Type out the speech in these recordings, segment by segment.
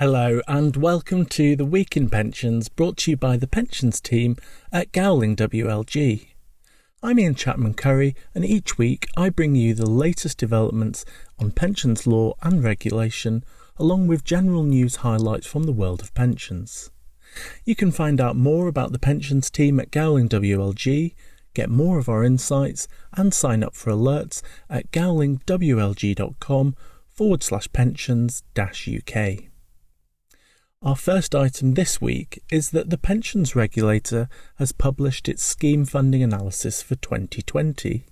Hello and welcome to the Week in Pensions, brought to you by the Pensions team at Gowling WLG. I'm Ian Chapman-Curry, and each week I bring you the latest developments on pensions law and regulation, along with general news highlights from the world of pensions. You can find out more about the Pensions team at Gowling WLG, get more of our insights and sign up for alerts at gowlingwlg.com/pensions-UK. Our first item this week is that the Pensions Regulator has published its scheme funding analysis for 2020.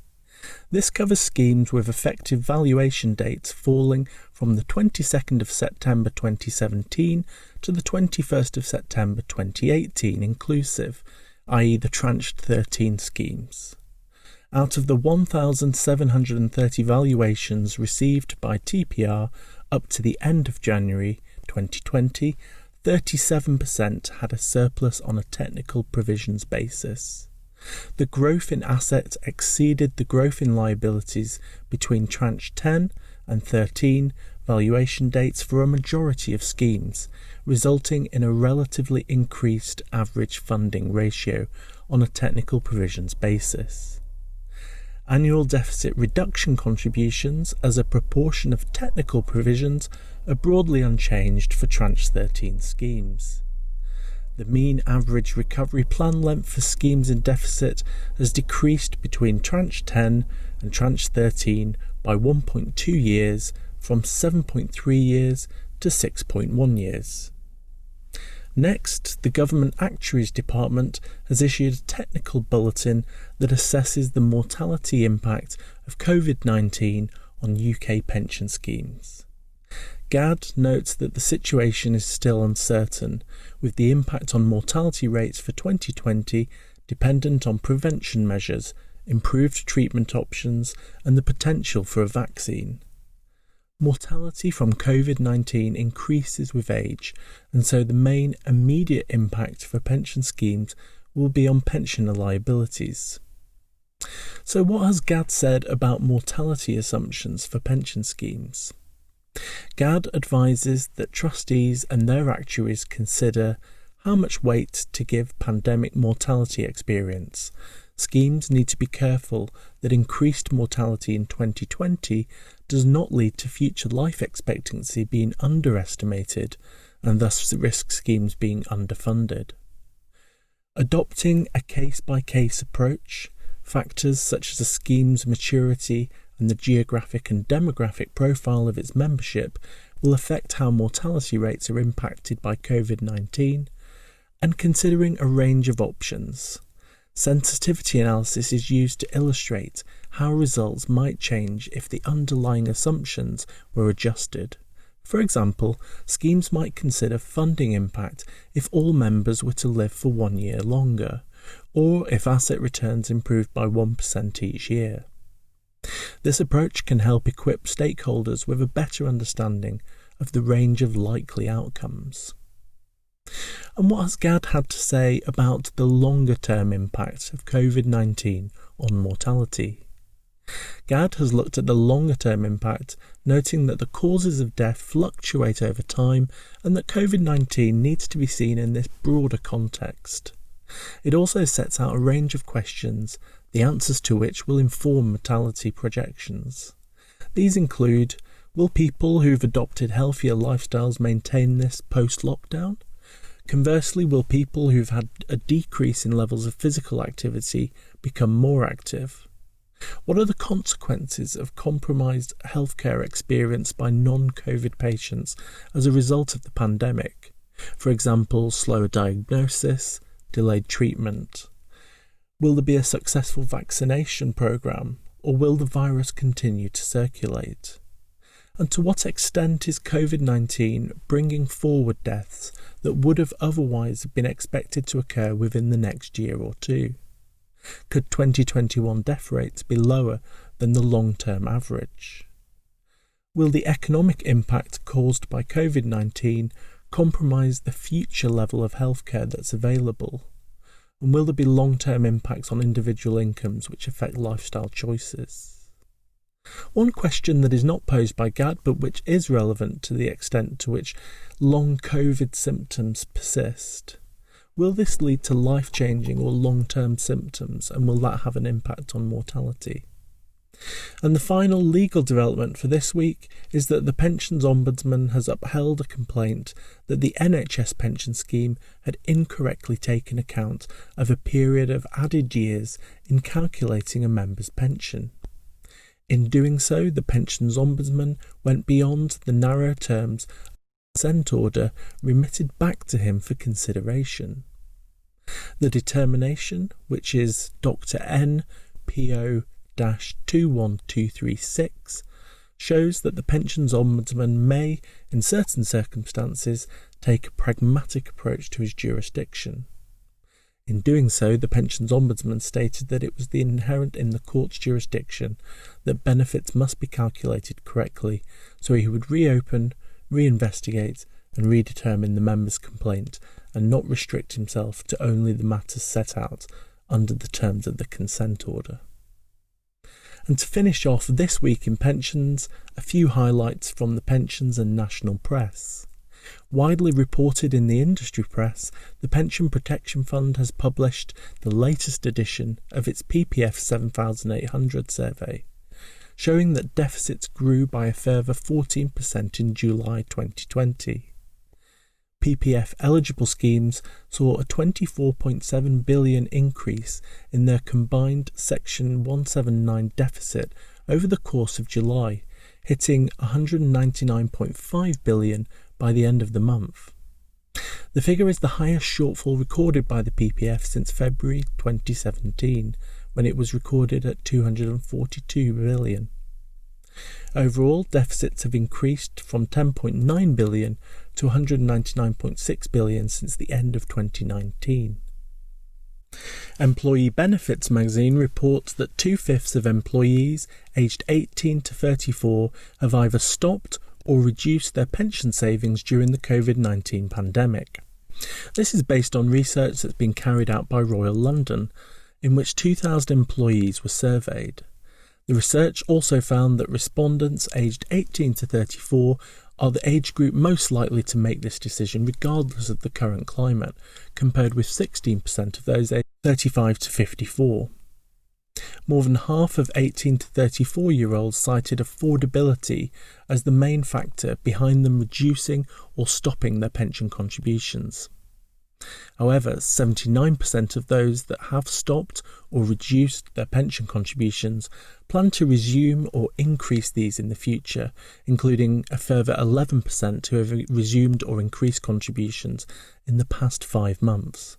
This covers schemes with effective valuation dates falling from the 22nd of September 2017 to the 21st of September 2018 inclusive, i.e. the Tranched 13 schemes. Out of the 1,730 valuations received by TPR up to the end of January 2020, 37% had a surplus on a technical provisions basis. The growth in assets exceeded the growth in liabilities between Tranche 10 and 13 valuation dates for a majority of schemes, resulting in a relatively increased average funding ratio on a technical provisions basis. Annual deficit reduction contributions as a proportion of technical provisions are broadly unchanged for Tranche 13 schemes. The mean average recovery plan length for schemes in deficit has decreased between Tranche 10 and Tranche 13 by 1.2 years, from 7.3 years to 6.1 years. Next, the Government Actuaries Department has issued a technical bulletin that assesses the mortality impact of COVID-19 on UK pension schemes. GAD notes that the situation is still uncertain, with the impact on mortality rates for 2020 dependent on prevention measures, improved treatment options, and the potential for a vaccine. Mortality from COVID-19 increases with age, and so the main immediate impact for pension schemes will be on pensioner liabilities. So what has GAD said about mortality assumptions for pension schemes? GAD advises that trustees and their actuaries consider how much weight to give pandemic mortality experience. Schemes need to be careful that increased mortality in 2020 does not lead to future life expectancy being underestimated and thus risk schemes being underfunded. Adopting a case-by-case approach, factors such as a scheme's maturity and the geographic and demographic profile of its membership will affect how mortality rates are impacted by COVID-19, and considering a range of options. Sensitivity analysis is used to illustrate how results might change if the underlying assumptions were adjusted. For example, schemes might consider funding impact if all members were to live for 1 year longer, or if asset returns improved by 1% each year. This approach can help equip stakeholders with a better understanding of the range of likely outcomes. And what has GAD had to say about the longer-term impact of COVID-19 on mortality? GAD has looked at the longer-term impact, noting that the causes of death fluctuate over time and that COVID-19 needs to be seen in this broader context. It also sets out a range of questions, the answers to which will inform mortality projections. These include: will people who've adopted healthier lifestyles maintain this post-lockdown? Conversely, will people who've had a decrease in levels of physical activity become more active? What are the consequences of compromised healthcare experienced by non-COVID patients as a result of the pandemic? For example, slower diagnosis, delayed treatment. Will there be a successful vaccination programme, or will the virus continue to circulate? And to what extent is COVID-19 bringing forward deaths that would have otherwise been expected to occur within the next year or two? Could 2021 death rates be lower than the long-term average? Will the economic impact caused by COVID-19 compromise the future level of healthcare that's available? And will there be long-term impacts on individual incomes which affect lifestyle choices? One question that is not posed by GAD but which is relevant to the extent to which long COVID symptoms persist. Will this lead to life-changing or long-term symptoms, and will that have an impact on mortality? And the final legal development for this week is that the Pensions Ombudsman has upheld a complaint that the NHS pension scheme had incorrectly taken account of a period of added years in calculating a member's pension. In doing so, the Pensions Ombudsman went beyond the narrow terms of the consent order remitted back to him for consideration. The determination, which is Dr. N. PO-21236, shows that the Pensions Ombudsman may, in certain circumstances, take a pragmatic approach to his jurisdiction. In doing so, the Pensions Ombudsman stated that it was inherent in the court's jurisdiction that benefits must be calculated correctly, so he would reopen, reinvestigate, and redetermine the member's complaint, and not restrict himself to only the matters set out under the terms of the consent order. And to finish off this week in pensions, a few highlights from the pensions and national press. Widely reported in the industry press, the Pension Protection Fund has published the latest edition of its PPF 7800 survey, showing that deficits grew by a further 14% in July 2020. PPF eligible schemes saw a 24.7 billion increase in their combined Section 179 deficit over the course of July, hitting 199.5 billion by the end of the month. The figure is the highest shortfall recorded by the PPF since February 2017, when it was recorded at 242 billion. Overall, deficits have increased from 10.9 billion to 199.6 billion since the end of 2019. Employee Benefits magazine reports that 2/5 of employees aged 18 to 34 have either stopped or reduced their pension savings during the COVID-19 pandemic. This is based on research that's been carried out by Royal London, in which 2,000 employees were surveyed. The research also found that respondents aged 18 to 34 are the age group most likely to make this decision regardless of the current climate, compared with 16% of those aged 35 to 54. More than half of 18 to 34-year-olds cited affordability as the main factor behind them reducing or stopping their pension contributions. However, 79% of those that have stopped or reduced their pension contributions plan to resume or increase these in the future, including a further 11% who have resumed or increased contributions in the past 5 months.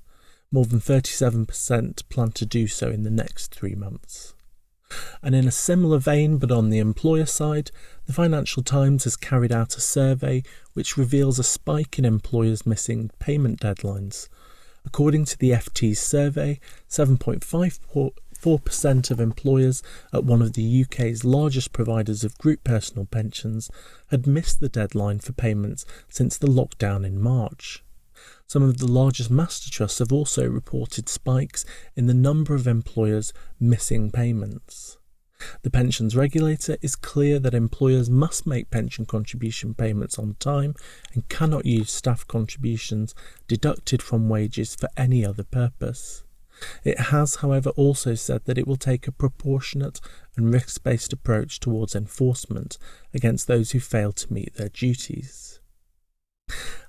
More than 37% plan to do so in the next 3 months. And in a similar vein, but on the employer side, the Financial Times has carried out a survey which reveals a spike in employers missing payment deadlines. According to the FT's survey, 7.54% of employers at one of the UK's largest providers of group personal pensions had missed the deadline for payments since the lockdown in March. Some of the largest master trusts have also reported spikes in the number of employers missing payments. The Pensions Regulator is clear that employers must make pension contribution payments on time and cannot use staff contributions deducted from wages for any other purpose. It has, however, also said that it will take a proportionate and risk-based approach towards enforcement against those who fail to meet their duties.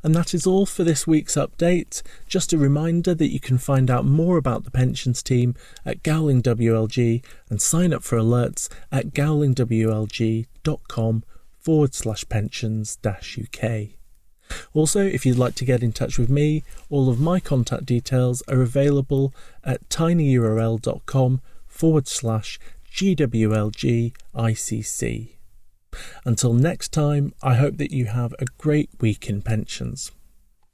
And that is all for this week's update. Just a reminder that you can find out more about the pensions team at Gowling WLG and sign up for alerts at gowlingwlg.com/pensions-UK. Also, if you'd like to get in touch with me, all of my contact details are available at tinyurl.com/GWLGICC. Until next time, I hope that you have a great week in pensions.